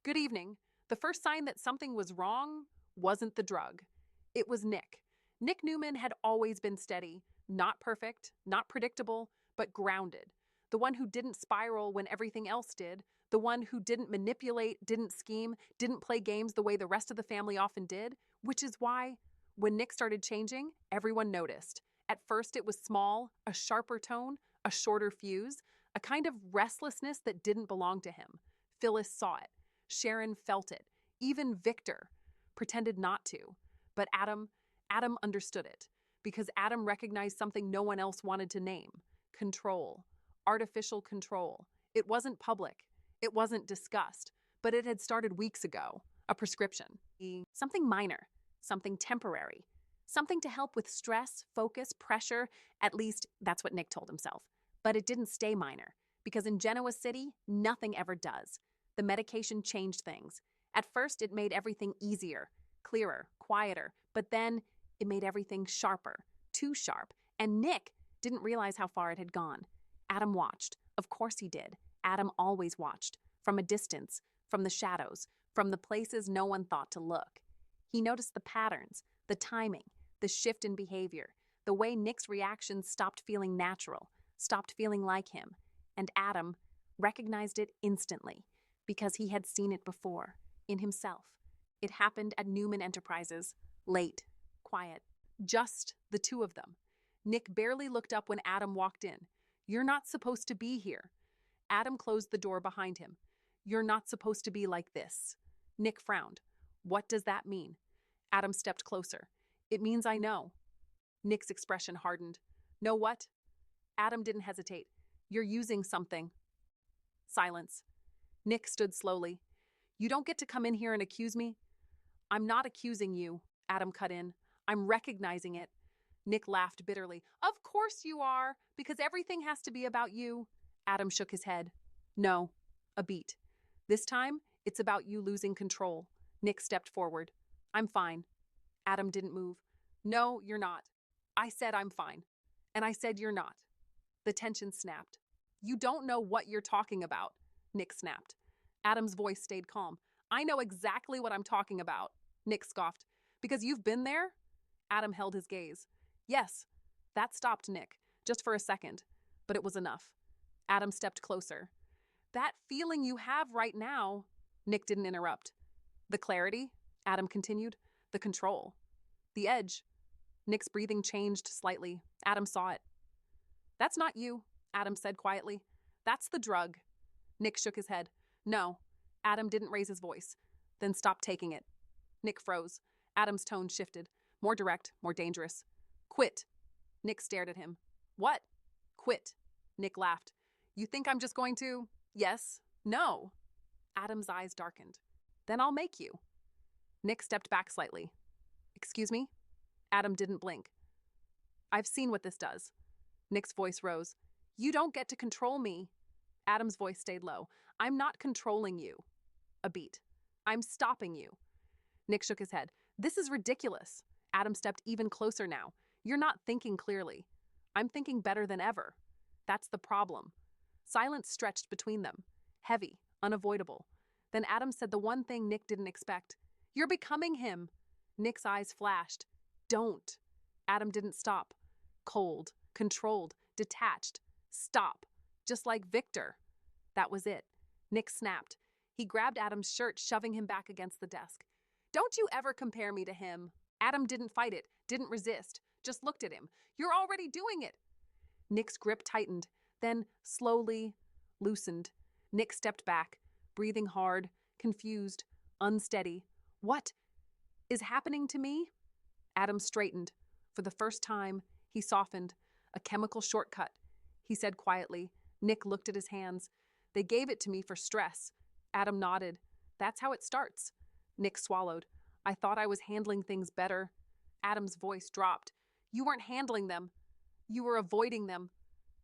Good evening. The first sign that something was wrong wasn't the drug. It was Nick. Nick Newman had always been steady, not perfect, not predictable, but grounded. The one who didn't spiral when everything else did, the one who didn't manipulate, didn't scheme, didn't play games the way the rest of the family often did, which is why, when Nick started changing, everyone noticed. At first, it was small, a sharper tone, a shorter fuse, a kind of restlessness that didn't belong to him. Phyllis saw it. Sharon felt it. Even Victor pretended not to. But Adam understood it because Adam recognized something no one else wanted to name: control, artificial control. It wasn't public, it wasn't discussed, but it had started weeks ago. A prescription, something minor, something temporary, something to help with stress, focus, pressure. At least that's what Nick told himself. But it didn't stay minor because in Genoa City, nothing ever does. The medication changed things. At first, it made everything easier, clearer, quieter, but then it made everything sharper, too sharp, and Nick didn't realize how far it had gone. Adam watched. Of course he did. Adam always watched, from a distance, from the shadows, from the places no one thought to look. He noticed the patterns, the timing, the shift in behavior, the way Nick's reactions stopped feeling natural, stopped feeling like him, and Adam recognized it instantly because he had seen it before, in himself. It happened at Newman Enterprises, late, quiet, just the two of them. Nick barely looked up when Adam walked in. "You're not supposed to be here." Adam closed the door behind him. "You're not supposed to be like this." Nick frowned. "What does that mean?" Adam stepped closer. "It means I know." Nick's expression hardened. "Know what?" Adam didn't hesitate. "You're using something." Silence. Nick stood slowly. "You don't get to come in here and accuse me." "I'm not accusing you," Adam cut in. "I'm recognizing it." Nick laughed bitterly. "Of course you are, because everything has to be about you." Adam shook his head. "No." A beat. "This time, it's about you losing control." Nick stepped forward. "I'm fine." Adam didn't move. "No, you're not." "I said I'm fine." "And I said you're not." The tension snapped. "You don't know what you're talking about," Nick snapped. Adam's voice stayed calm. "I know exactly what I'm talking about," Nick scoffed. "Because you've been there?" Adam held his gaze. "Yes." That stopped Nick, just for a second, but it was enough. Adam stepped closer. "That feeling you have right now," Nick didn't interrupt. "The clarity," Adam continued. "The control. The edge." Nick's breathing changed slightly. Adam saw it. "That's not you," Adam said quietly. "That's the drug." Nick shook his head. "No." Adam didn't raise his voice. "Then stop taking it." Nick froze. Adam's tone shifted. More direct, more dangerous. "Quit." Nick stared at him. "What?" "Quit." Nick laughed. "You think I'm just going to—" "Yes." "No." Adam's eyes darkened. "Then I'll make you." Nick stepped back slightly. "Excuse me?" Adam didn't blink. "I've seen what this does." Nick's voice rose. "You don't get to control me." Adam's voice stayed low. "I'm not controlling you." A beat. "I'm stopping you." Nick shook his head. "This is ridiculous." Adam stepped even closer now. "You're not thinking clearly." "I'm thinking better than ever." "That's the problem." Silence stretched between them. Heavy, unavoidable. Then Adam said the one thing Nick didn't expect. "You're becoming him." Nick's eyes flashed. "Don't." Adam didn't stop. Cold, controlled, detached. "Stop." Just like Victor. That was it. Nick snapped. He grabbed Adam's shirt, shoving him back against the desk. "Don't you ever compare me to him." Adam didn't fight it, didn't resist, just looked at him. "You're already doing it." Nick's grip tightened, then slowly loosened. Nick stepped back, breathing hard, confused, unsteady. "What is happening to me?" Adam straightened. For the first time, he softened. "A chemical shortcut," he said quietly. Nick looked at his hands. "They gave it to me for stress." Adam nodded. "That's how it starts." Nick swallowed. "I thought I was handling things better." Adam's voice dropped. "You weren't handling them. You were avoiding them."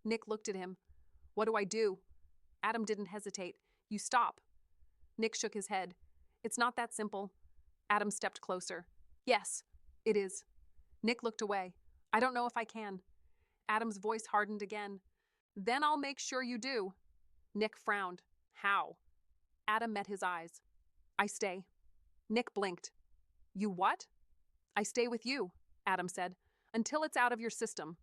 Nick looked at him. "What do I do?" Adam didn't hesitate. "You stop." Nick shook his head. "It's not that simple." Adam stepped closer. "Yes, it is." Nick looked away. "I don't know if I can." Adam's voice hardened again. "Then I'll make sure you do." Nick frowned. "How?" Adam met his eyes. I stay. Nick blinked. You what? I stay with you, Adam said, until it's out of your system.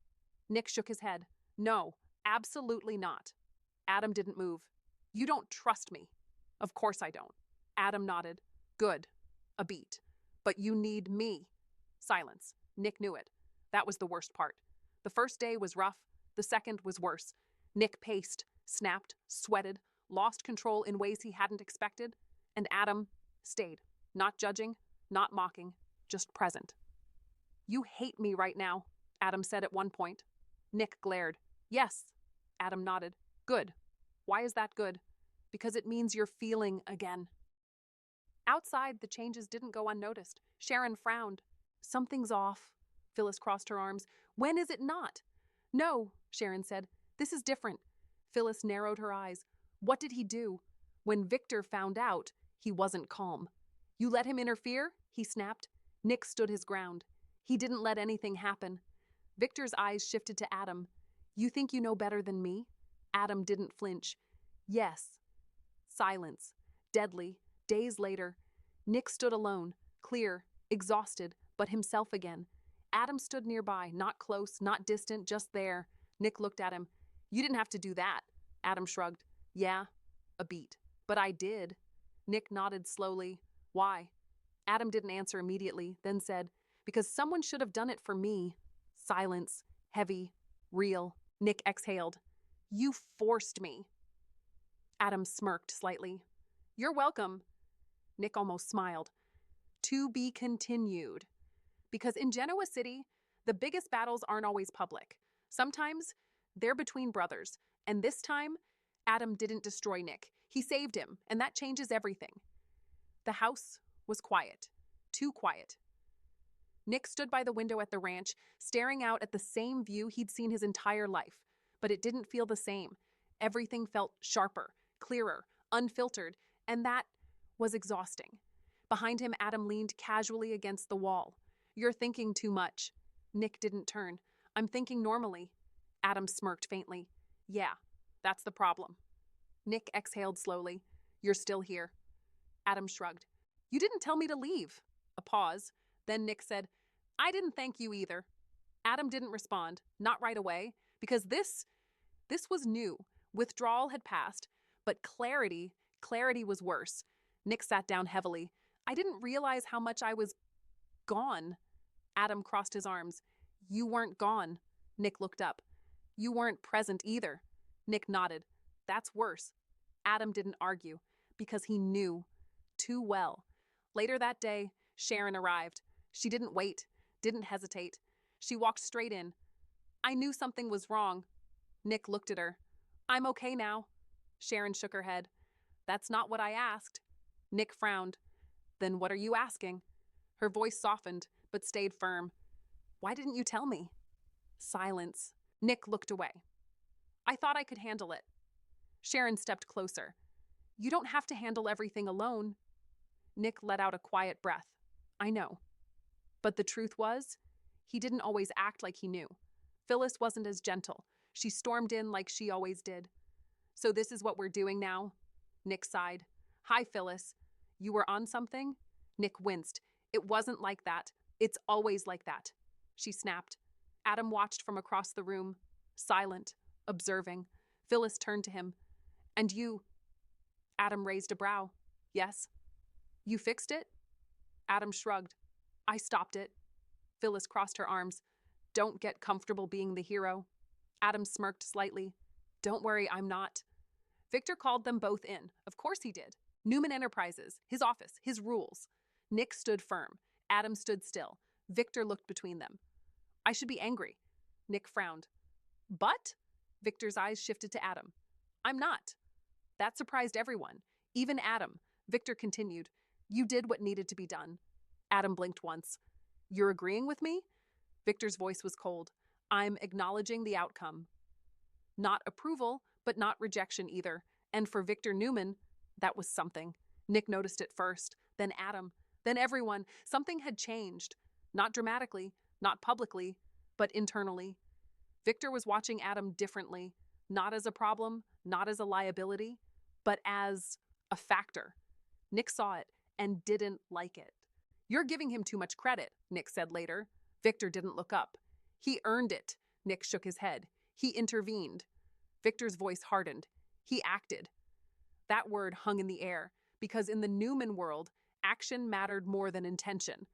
Nick shook his head. No, absolutely not. Adam didn't move. You don't trust me. Of course I don't. Adam nodded. Good. A beat. But you need me. Silence. Nick knew it. That was the worst part. The first day was rough. The second was worse. Nick paced, snapped, sweated, lost control in ways he hadn't expected. And Adam stayed, not judging, not mocking, just present. You hate me right now, Adam said at one point. Nick glared. Yes. Adam nodded. Good. Why is that good? Because it means you're feeling again. Outside, the changes didn't go unnoticed. Sharon frowned. Something's off. Phyllis crossed her arms. When is it not? No, Sharon said. This is different. Phyllis narrowed her eyes. What did he do? When Victor found out, he wasn't calm. You let him interfere? He snapped. Nick stood his ground. He didn't let anything happen. Victor's eyes shifted to Adam. You think you know better than me? Adam didn't flinch. Yes. Silence. Deadly. Days later. Nick stood alone, clear, exhausted, but himself again. Adam stood nearby, not close, not distant, just there. Nick looked at him. You didn't have to do that. Adam shrugged. Yeah, a beat. But I did. Nick nodded slowly. Why? Adam didn't answer immediately, then said, because someone should have done it for me. Silence. Heavy. Real. Nick exhaled. You forced me. Adam smirked slightly. You're welcome. Nick almost smiled. To be continued. Because in Genoa City, the biggest battles aren't always public. Sometimes they're between brothers. And this time, Adam didn't destroy Nick. He saved him, and that changes everything. The house was quiet. Too quiet. Nick stood by the window at the ranch, staring out at the same view he'd seen his entire life. But it didn't feel the same. Everything felt sharper, clearer, unfiltered, and that was exhausting. Behind him, Adam leaned casually against the wall. You're thinking too much. Nick didn't turn. I'm thinking normally. Adam smirked faintly. Yeah, that's the problem. Nick exhaled slowly. You're still here. Adam shrugged. You didn't tell me to leave. A pause. Then Nick said, I didn't thank you either. Adam didn't respond, not right away, because this was new. Withdrawal had passed, but clarity was worse. Nick sat down heavily. I didn't realize how much I was gone. Adam crossed his arms. You weren't gone. Nick looked up. You weren't present either. Nick nodded. That's worse. Adam didn't argue, because he knew too well. Later that day, Sharon arrived. She didn't wait, didn't hesitate. She walked straight in. I knew something was wrong. Nick looked at her. I'm okay now. Sharon shook her head. That's not what I asked. Nick frowned. Then what are you asking? Her voice softened, but stayed firm. Why didn't you tell me? Silence. Nick looked away. I thought I could handle it. Sharon stepped closer. You don't have to handle everything alone. Nick let out a quiet breath. I know. But the truth was, he didn't always act like he knew. Phyllis wasn't as gentle. She stormed in like she always did. So this is what we're doing now? Nick sighed. Hi, Phyllis. You were on something? Nick winced. It wasn't like that. It's always like that. She snapped. Adam watched from across the room, silent, observing. Phyllis turned to him. And you? Adam raised a brow. Yes. You fixed it? Adam shrugged. I stopped it. Phyllis crossed her arms. Don't get comfortable being the hero. Adam smirked slightly. Don't worry, I'm not. Victor called them both in. Of course he did. Newman Enterprises, his office, his rules. Nick stood firm. Adam stood still. Victor looked between them. I should be angry. Nick frowned. But? Victor's eyes shifted to Adam. I'm not. That surprised everyone, even Adam. Victor continued. You did what needed to be done. Adam blinked once. You're agreeing with me? Victor's voice was cold. I'm acknowledging the outcome. Not approval, but not rejection either. And for Victor Newman, that was something. Nick noticed it first, then Adam, then everyone. Something had changed. Not dramatically, not publicly, but internally. Victor was watching Adam differently, not as a problem, not as a liability, but as a factor. Nick saw it, and didn't like it. You're giving him too much credit, Nick said later. Victor didn't look up. He earned it. Nick shook his head. He intervened. Victor's voice hardened. He acted. That word hung in the air, because in the Newman world, action mattered more than intention.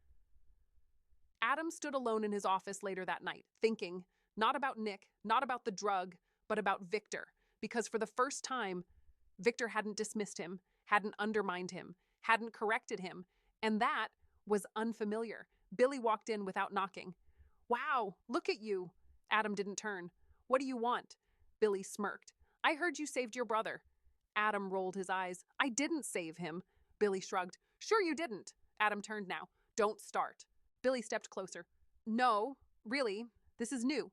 Adam stood alone in his office later that night, thinking, not about Nick, not about the drug, but about Victor, because for the first time, Victor hadn't dismissed him, hadn't undermined him, hadn't corrected him, and that was unfamiliar. Billy walked in without knocking. Wow, look at you. Adam didn't turn. What do you want? Billy smirked. I heard you saved your brother. Adam rolled his eyes. I didn't save him. Billy shrugged. Sure you didn't. Adam turned now. Don't start. Billy stepped closer. No, really, this is new.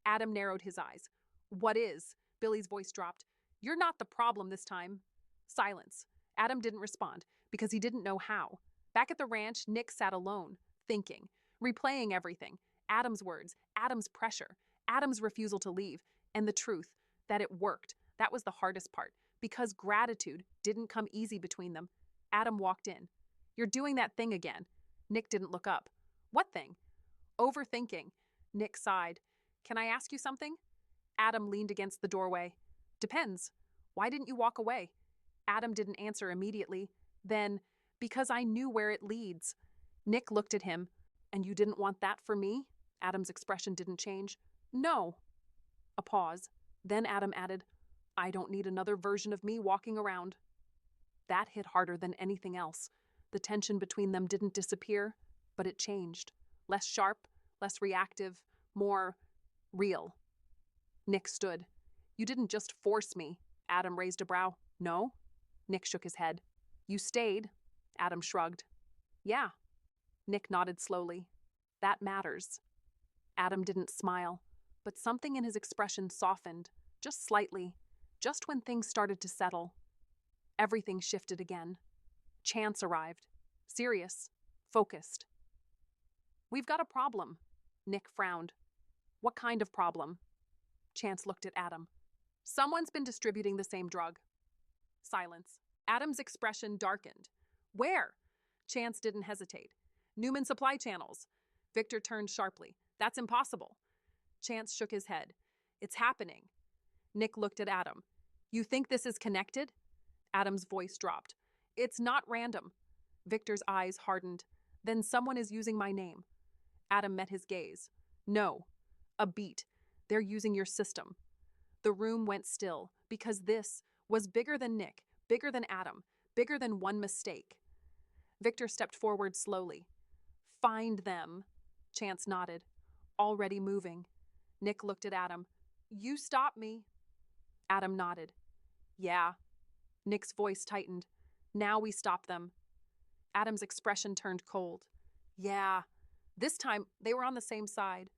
Adam narrowed his eyes. What is? Billy's voice dropped. You're not the problem this time. Silence. Adam didn't respond because he didn't know how. Back at the ranch, Nick sat alone, thinking, replaying everything. Adam's words, Adam's pressure, Adam's refusal to leave, and the truth that it worked. That was the hardest part, because gratitude didn't come easy between them. Adam walked in. You're doing that thing again. Nick didn't look up. What thing? Overthinking. Nick sighed. Can I ask you something? Adam leaned against the doorway. Depends. Why didn't you walk away? Adam didn't answer immediately. Then, because I knew where it leads. Nick looked at him. And you didn't want that for me? Adam's expression didn't change. No. A pause. Then Adam added, I don't need another version of me walking around. That hit harder than anything else. The tension between them didn't disappear, but it changed. Less sharp, less reactive, more real. Nick stood. You didn't just force me. Adam raised a brow. No? Nick shook his head. You stayed. Adam shrugged. Yeah. Nick nodded slowly. That matters. Adam didn't smile, but something in his expression softened, just slightly, just when things started to settle. Everything shifted again. Chance arrived. Serious. Focused. We've got a problem. Nick frowned. What kind of problem? Chance looked at Adam. Someone's been distributing the same drug. Silence. Adam's expression darkened. Where? Chance didn't hesitate. Newman supply channels. Victor turned sharply. That's impossible. Chance shook his head. It's happening. Nick looked at Adam. You think this is connected? Adam's voice dropped. It's not random. Victor's eyes hardened. Then someone is using my name. Adam met his gaze. No. A beat. They're using your system. The room went still, because this was bigger than Nick, bigger than Adam, bigger than one mistake. Victor stepped forward slowly. Find them. Chance nodded. Already moving. Nick looked at Adam. You stop me. Adam nodded. Yeah. Nick's voice tightened. Now we stop them. Adam's expression turned cold. Yeah. This time, they were on the same side.